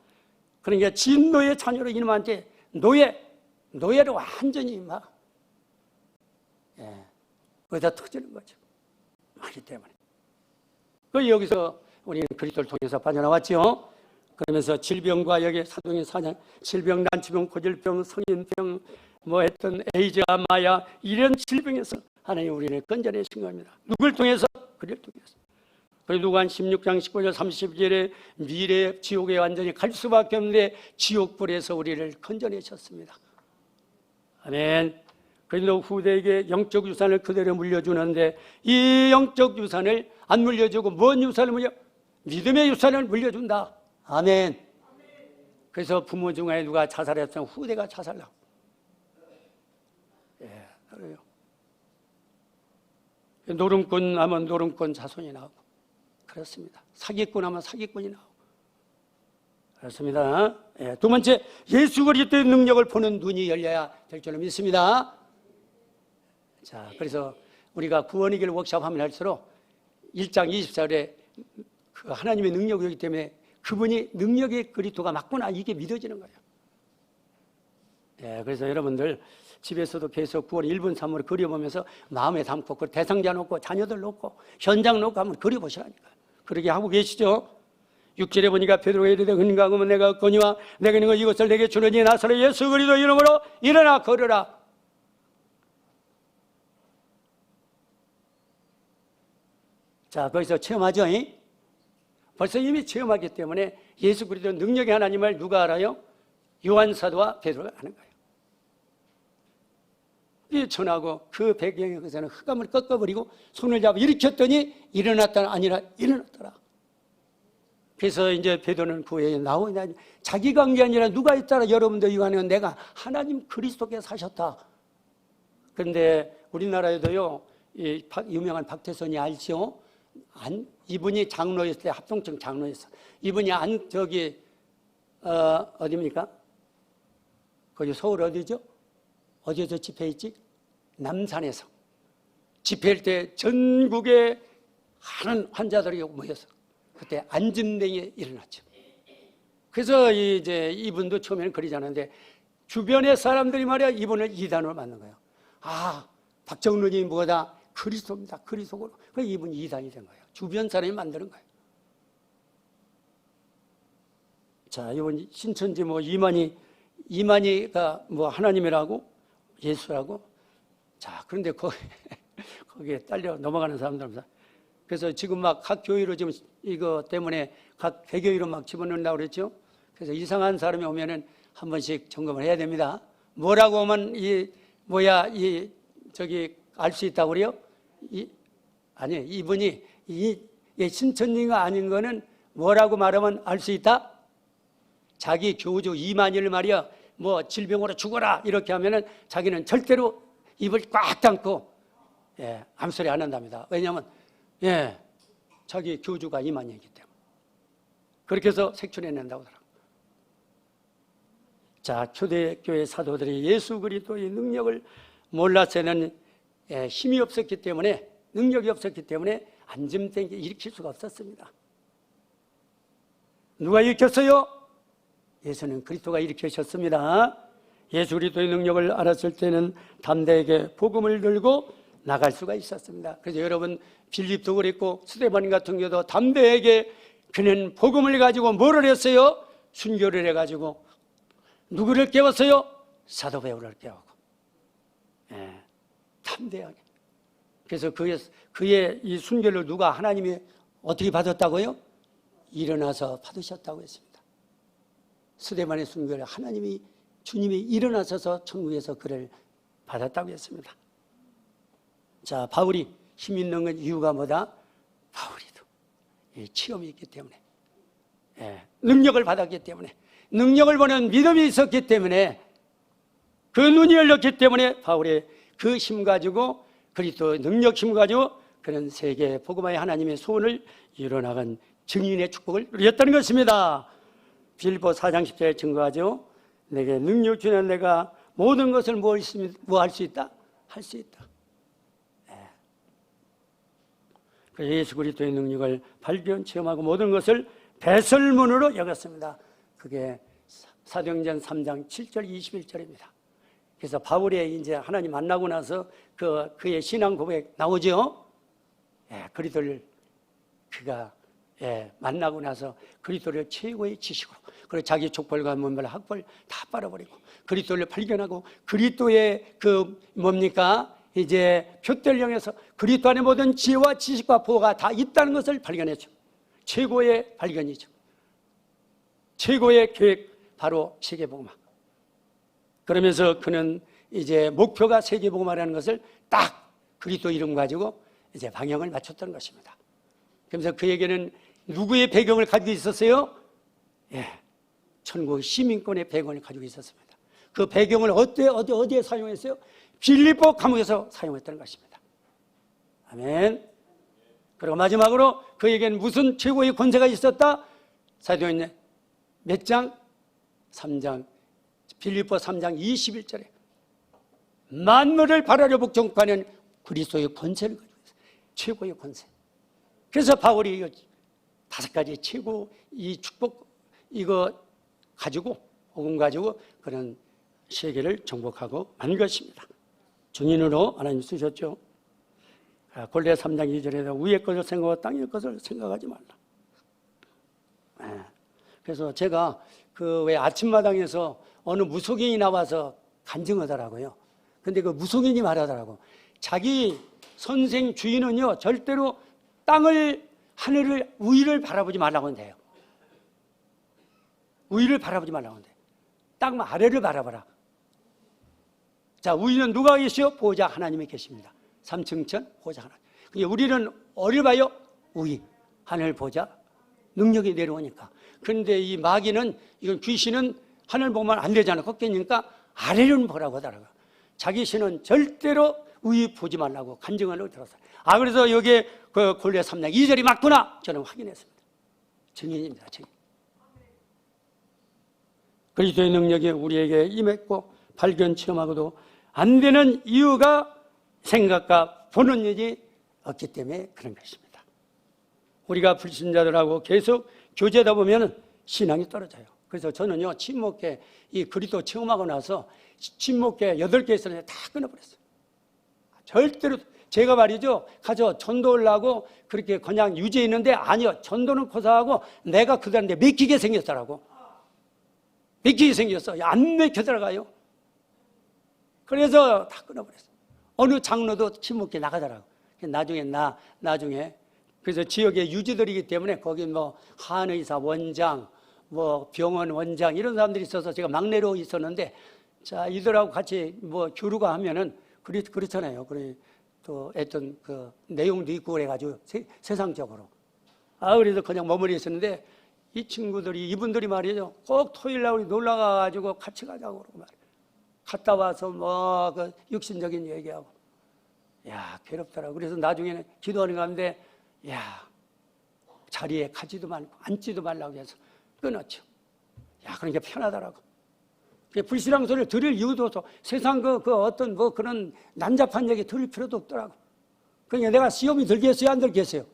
그러니까 진노의 자녀로 이놈한테 노예를 완전히 막 거기다 터지는 거죠. 마귀 때문에. 그 여기서 우리는 그리스도를 통해서 빠져나왔죠. 그러면서 질병과 여기 사도행 4장 질병, 난치병, 고질병, 성인병, 뭐 했던 에이즈, 마야 이런 질병에서 하나님 우리를 건져내신 겁니다. 누굴 통해서? 그를 통해서. 그리고 누가복음 16장 19절 30절에 미래 지옥에 완전히 갈 수밖에 없는데 지옥불에서 우리를 건져내셨습니다. 아멘. 그리고 후대에게 영적 유산을 그대로 물려주는데 이 영적 유산을 안 물려주고 뭔 유산을 믿음의 유산을 물려준다. 아멘. 그래서 부모 중에 누가 자살했으면 후대가 자살하고. 그래요. 노름꾼 하면 노름꾼 자손이 나오고. 그렇습니다. 사기꾼 하면 사기꾼이 나오고. 그렇습니다. 두 번째, 예수 그리스도의 능력을 보는 눈이 열려야 될 줄로 믿습니다. 자, 그래서 우리가 구원의 길 워크숍 하면 할수록 1장 24절에 그 하나님의 능력이기 때문에 그분이 능력의 그리스도가 맞구나 이게 믿어지는 거예요. 그래서 여러분들 집에서도 계속 9월 1분 3월 그려보면서 마음에 담고 그 대상자 놓고 자녀들 놓고 현장 놓고 한번 그려보시라니까요. 그렇게 하고 계시죠. 6절에 보니까 베드로가 이르되 그인가 하면 내가 없거니와 내가 있는 거 이것을 내게 주느니 나사렛 예수 그리스도 이름으로 일어나 걸으라. 자, 거기서 체험하죠. 벌써 이미 체험하기 때문에 예수 그리스도 능력의 하나님을 누가 알아요? 요한 사도와 베드로가 아는 거예요. 이 전하고 그 배경에서는 흑암을 꺾어버리고 손을 잡아 일으켰더니 일어났다 아니라 일어났더라. 그래서 이제 베드로는 그 외에 나오냐 자기가 한 게 아니라 누가 있더라. 여러분들 이거 하는 내가 하나님 그리스도께 사셨다. 그런데 우리나라에도요 이 유명한 박태선이 알죠? 이분이 장로였을 때 합동청 장로였어. 이분이 어디입니까? 거기 서울 어디죠? 어디에서 집회했지? 남산에서 집회할 때 전국에 많은 환자들이 모여서 그때 안진뱅이에 일어났죠. 그래서 이제 이분도 처음에는 그러지 않았는데 주변의 사람들이 말이야 이분을 이단으로 만든 거예요. 아, 박정론이 뭐다? 그리스도입니다. 그리스도로. 그래서 이분이 이단이 된 거예요. 주변 사람이 만드는 거예요. 자, 이번 신천지 뭐 이만희가 뭐 하나님이라고 예수라고. 자, 그런데 거기에 딸려 넘어가는 사람들. 그래서 지금 막 각 교회로 지금 이거 때문에 각 개교회로 막 집어넣는다고 그랬죠. 그래서 이상한 사람이 오면은 한 번씩 점검을 해야 됩니다. 뭐라고 하면 알 수 있다고 그래요? 아니, 이분이 신천지가 아닌 거는 뭐라고 말하면 알 수 있다? 자기 교주 이만희를 말이야, 뭐 질병으로 죽어라 이렇게 하면은 자기는 절대로 입을 꽉 닫고 아무 소리 안 한답니다. 왜냐하면 자기 교주가 이만희이기 때문에 그렇게 해서 색출해낸다고 하더라고요. 자, 초대교회 사도들이 예수 그리스도의 능력을 몰라서는 힘이 없었기 때문에 능력이 없었기 때문에 안짐된 게 일으킬 수가 없었습니다. 누가 일으켰어요? 예수는 그리스도가 일으키셨습니다. 예수 그리스도의 능력을 알았을 때는 담대하게 복음을 들고 나갈 수가 있었습니다. 그래서 여러분 빌립도 그랬고 스데반 같은 경우도 담대하게 그는 복음을 가지고 뭐를 했어요? 순교를 해가지고 누구를 깨웠어요? 사도 바울을 깨우고 담대하게. 그래서 그의 이 순교를 누가 하나님이 어떻게 받았다고요? 일어나서 받으셨다고 했습니다. 스데반의 순교를 주님이 일어나셔서 천국에서 그를 받았다고 했습니다. 자, 바울이 힘 있는 건 이유가 뭐다? 바울이도 체험이 있기 때문에 능력을 받았기 때문에 능력을 보는 믿음이 있었기 때문에 그 눈이 열렸기 때문에 바울의 그 힘 가지고 그리스도의 능력 힘 가지고 그는 세계 복음화의 하나님의 소원을 이뤄나간 증인의 축복을 누렸다는 것입니다. 빌립보 4장 10절에 증거하죠. 내게 능력 주는 내가 모든 것을 뭐 할 수 있다? 할 수 있다. 그 예수 그리스도의 능력을 발견 체험하고 모든 것을 배설문으로 여겼습니다. 그게 사도행전 3장 7절 21절입니다. 그래서 바울이 이제 하나님 만나고 나서 그의 신앙 고백 나오죠. 그리스도를 그가 만나고 나서 그리스도를 최고의 지식으로, 그리고 자기 족벌과 문벌 학벌 다 빨아버리고 그리스도를 발견하고 그리스도의 이제 표대령에서 그리스도 안에 모든 지혜와 지식과 보호가 다 있다는 것을 발견했죠. 최고의 발견이죠. 최고의 계획, 바로 세계복음화. 그러면서 그는 이제 목표가 세계복음화라는 것을 딱 그리스도 이름 가지고 이제 방향을 맞췄던 것입니다. 그래서 그에게는 누구의 배경을 가지고 있었어요? 천국 시민권의 배경을 가지고 있었습니다. 그 배경을 어디에 사용했어요? 빌립보 감옥에서 사용했다는 것입니다. 아멘. 그리고 마지막으로 그에게는 무슨 최고의 권세가 있었다? 사도행전 몇 장? 3장. 빌립보 3장 21절에 만물을 바라려 복종하는 그리스도의 권세를 가지고 있어요. 최고의 권세. 그래서 바울이 5가지 최고 이 축복 이거 가지고 복음 가지고 그런 세계를 정복하고 만 것입니다. 증인으로 하나님 쓰셨죠. 골로새 3장 2절에서 위의 것을 생각하고 땅의 것을 생각하지 말라. 그래서 제가 왜 아침마당에서 어느 무속인이 나와서 간증하더라고요. 근데 그 무속인이 말하더라고. 자기 선생 주인은요 절대로 땅을, 하늘을, 위를 바라보지 말라고 한대요. 위를 바라보지 말라고 한대요. 땅 아래를 바라봐라. 자, 위는 누가 계시오? 보호자 하나님이 계십니다. 삼층천 보호자 하나님. 근데 우리는 어디를 봐요? 위, 하늘 보자 능력이 내려오니까. 그런데 이 마귀는, 이건 귀신은 하늘 보면 안 되잖아. 꺾이니까 아래를 보라고 하더라고요. 자기 신은 절대로 위 보지 말라고 간증하려고 들었어요. 그래서 여기에 그 골로새 3장 2절이 맞구나 저는 확인했습니다. 증인입니다. 증인. 그리스도의 능력이 우리에게 임했고 발견 체험하고도 안 되는 이유가 생각과 보는 일이 없기 때문에 그런 것입니다. 우리가 불신자들하고 계속 교제하다 보면 신앙이 떨어져요. 그래서 저는요 친목회 이 그리스도 체험하고 나서 친목회 8개 있었는데 다 끊어버렸어요. 절대로. 제가 말이죠 가서 전도하려고 그렇게 그냥 유지했는데 아니요, 전도는 고사하고 내가 그들한테 맥히게 생겼더라고. 맥히게 생겼어. 안 맥혀 들어가요. 그래서 다 끊어버렸어요. 어느 장로도 친목회 나가더라고. 나중에 그래서 지역의 유지들이기 때문에 거기 뭐 한의사 원장, 뭐 병원 원장 이런 사람들이 있어서 제가 막내로 있었는데, 자 이들하고 같이 뭐 교류가 하면은 그렇잖아요. 그래 또 어떤 그 내용도 있고 그래가지고 세상적으로 그래서 그냥 머무르 있었는데 이 친구들이 이분들이 말이죠 꼭 토요일 날 우리 놀러 가가지고 같이 가자고 그러고 말이에요. 갔다 와서 뭐 그 육신적인 얘기하고 괴롭더라고. 그래서 나중에는 기도하는 가운데 자리에 가지도 말고 앉지도 말라고 해서 끊었죠. 그러니까 편하더라고. 불신앙 소리를 들을 이유도 없어. 세상 그 어떤 뭐 그런 난잡한 얘기 들을 필요도 없더라고. 그러니까 내가 시험이 들겠어요, 안 들겠어요?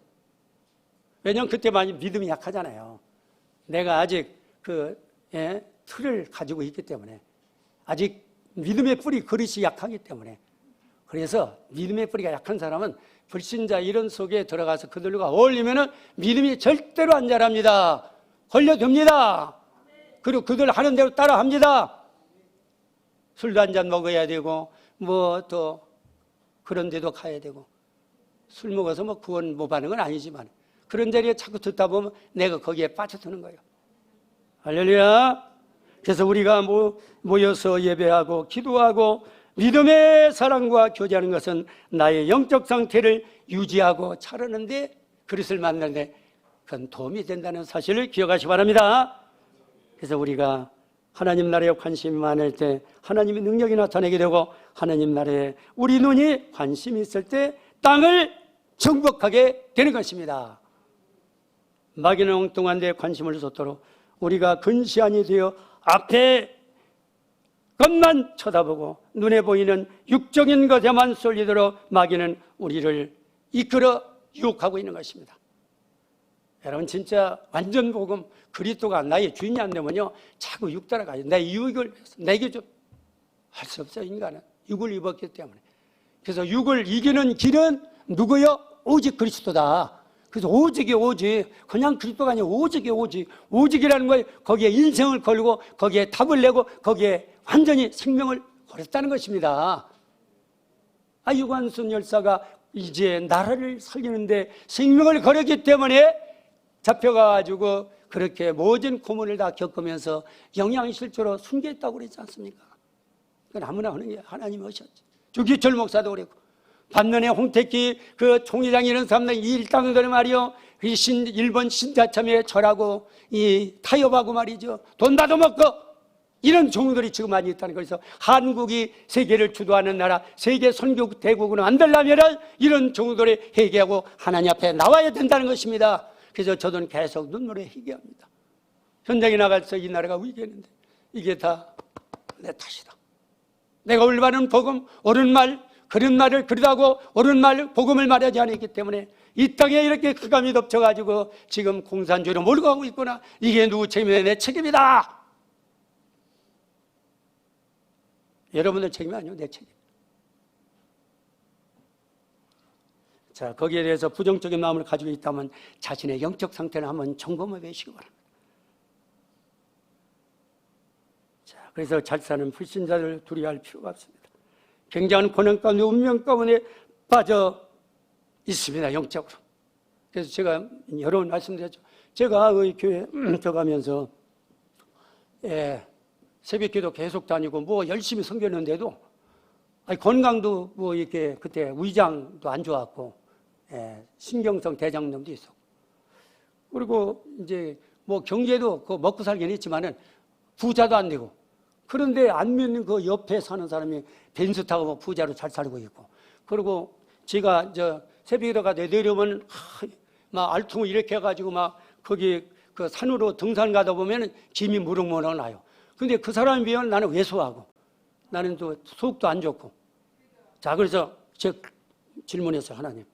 왜냐면 그때 많이 믿음이 약하잖아요. 내가 아직 틀을 가지고 있기 때문에, 아직 믿음의 뿌리 그릇이 약하기 때문에. 그래서 믿음의 뿌리가 약한 사람은 불신자 이런 속에 들어가서 그들과 어울리면은 믿음이 절대로 안 자랍니다. 걸려듭니다. 그리고 그들 하는 대로 따라 합니다. 술도 한 잔 먹어야 되고 뭐 또 그런 데도 가야 되고, 술 먹어서 뭐 구원 못 받는 건 아니지만 그런 자리에 자꾸 듣다 보면 내가 거기에 빠져드는 거예요. 할렐루야. 그래서 우리가 모여서 예배하고 기도하고 믿음의 사랑과 교제하는 것은 나의 영적 상태를 유지하고 차르는데, 그릇을 만나는데 그건 도움이 된다는 사실을 기억하시기 바랍니다. 그래서 우리가 하나님 나라에 관심이 많을 때 하나님의 능력이 나타나게 되고, 하나님 나라에 우리 눈이 관심이 있을 때 땅을 정복하게 되는 것입니다. 마귀는 엉뚱한 데 관심을 쏟도록 우리가 근시안이 되어 앞에 것만 쳐다보고 눈에 보이는 육적인 것에만 쏠리도록 마귀는 우리를 이끌어 유혹하고 있는 것입니다. 여러분 진짜 완전 복음, 그리스도가 나의 주인이 안 되면요 자꾸 육 따라가요. 내 육을 위해서 내게 좀 할 수 없어요. 인간은 육을 입었기 때문에. 그래서 육을 이기는 길은 누구요? 오직 그리스도다. 그래서 오직이 오직, 그냥 그리스도가 아니라 오직이 오직. 오직이라는 거예요. 거기에 인생을 걸고 거기에 답을 내고 거기에 완전히 생명을 걸었다는 것입니다. 유관순 열사가 이제 나라를 살리는데 생명을 걸었기 때문에 잡혀가지고 그렇게 모든 고문을 다 겪으면서 영양실조로 순교했다고 그랬지 않습니까? 그건 아무나 하는 게 하나님이 하셨지. 주기철 목사도 그랬고, 반면에 홍택기 그 총회장 이런 사람들 일당들이 말이요, 일본 신자참에 절하고 이 타협하고 말이죠, 돈 받아먹고 이런 종들이 지금 많이 있다는 거예요. 그래서 한국이 세계를 주도하는 나라, 세계 선교 대국은 안 되려면 이런 종들이 회개하고 하나님 앞에 나와야 된다는 것입니다. 그래서 저는 계속 눈물에 회개합니다. 현장에 나가서 이 나라가 위기했는데 이게 다 내 탓이다. 내가 올바른 복음, 옳은 말, 그런 말을 그러다고 옳은 말, 복음을 말하지 않았기 때문에 이 땅에 이렇게 흑암이 덮쳐가지고 지금 공산주의로 몰고 가고 있구나. 이게 누구 책임이냐? 내 책임이다. 여러분들 책임이 아니고 내 책임. 자, 거기에 대해서 부정적인 마음을 가지고 있다면 자신의 영적 상태를 한번 점검해 보시기 바랍니다. 자, 그래서 잘 사는 불신자를 두려워할 필요가 없습니다. 굉장한 고난 가운데 운명 가운데 빠져 있습니다. 영적으로. 그래서 제가 여러 번 말씀드렸죠. 제가 의 교회 들어가면서 새벽기도 계속 다니고 뭐 열심히 섬겼는데도 건강도 뭐 이렇게 그때 위장도 안 좋았고 신경성 대장염도 있었고, 그리고 이제 뭐 경제도 그 먹고 살긴 했지만은 부자도 안 되고, 그런데 안 믿는 그 옆에 사는 사람이 벤츠 타고 뭐 부자로 잘 살고 있고, 그리고 제가 새벽에 들어가 내려오면 막 알통을 이렇게 해가지고 막 거기 그 산으로 등산 가다 보면은 짐이 무럭무럭 나요. 근데 그 사람에 비하면 나는 왜소하고 나는 또 속도 안 좋고. 자, 그래서 제가 질문했어요. 하나님,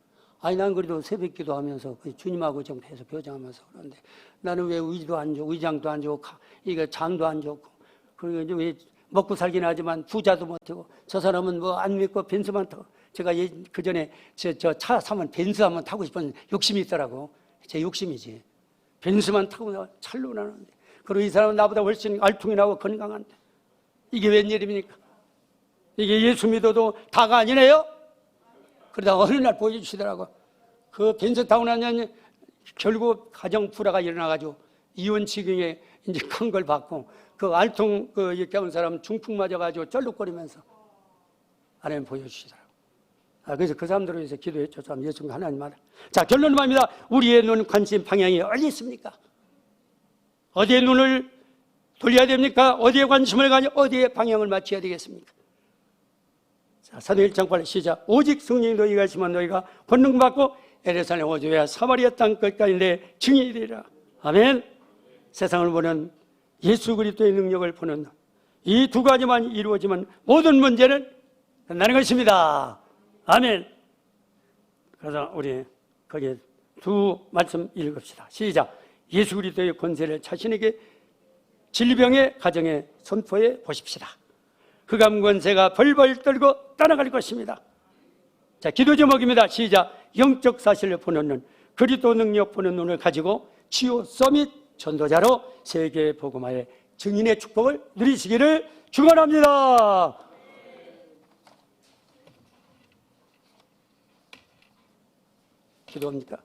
난 그래도 새벽 기도하면서 주님하고 좀 계속 교정하면서 그러는데 나는 왜 위도 안 좋고 위장도 안 좋고 이게 장도 안 좋고, 그리고 이제 왜 먹고 살긴 하지만 부자도 못하고, 저 사람은 뭐 안 믿고 벤츠만 타고. 제가 그 전에 저 차 사면 벤츠 한번 타고 싶은 욕심이 있더라고. 제 욕심이지. 벤츠만 타고 찰로 나는데, 그리고 이 사람은 나보다 훨씬 알통이 나고 건강한데 이게 웬일입니까? 이게 예수 믿어도 다가 아니네요? 그러다 어느 날 보여주시더라고. 그 벤츠 타고 나면 결국 가정 불화가 일어나가지고 이혼 지경에 이제 큰 걸 받고, 그 알통 이렇게 하는 사람 중풍 맞아가지고 쩔룩거리면서 하나님 보여주시더라고. 그래서 그 사람들을 위해서 기도했죠. 예수 하나님 말. 자, 결론은 말입니다. 우리의 눈 관심 방향이 어디 있습니까? 어디에 눈을 돌려야 됩니까? 어디에 관심을 가냐? 어디에 방향을 맞춰야 되겠습니까? 자, 사도행 1장 8절 시작. 오직 성령이 너희가 있으면 너희가 권능 받고 예루살렘 오주야 사마리아 땅 끝까지 내 증인이 되리라. 아멘. 세상을 보는 예수 그리스도의 능력을 보는 이 두 가지만 이루어지면 모든 문제는 끝나는 것입니다. 아멘. 그래서 우리 거기에 두 말씀 읽읍시다. 시작. 예수 그리스도의 권세를 자신에게 질병의 가정에 선포해 보십시다. 흑암 권세가 벌벌 떨고 떠나갈 것입니다. 자, 기도 제목입니다. 시작. 영적 사실을 보는 눈, 그리스도 능력 보는 눈을 가지고 치유 서밋 전도자로 세계 복음화의 증인의 축복을 누리시기를 축원합니다. 기도합니까?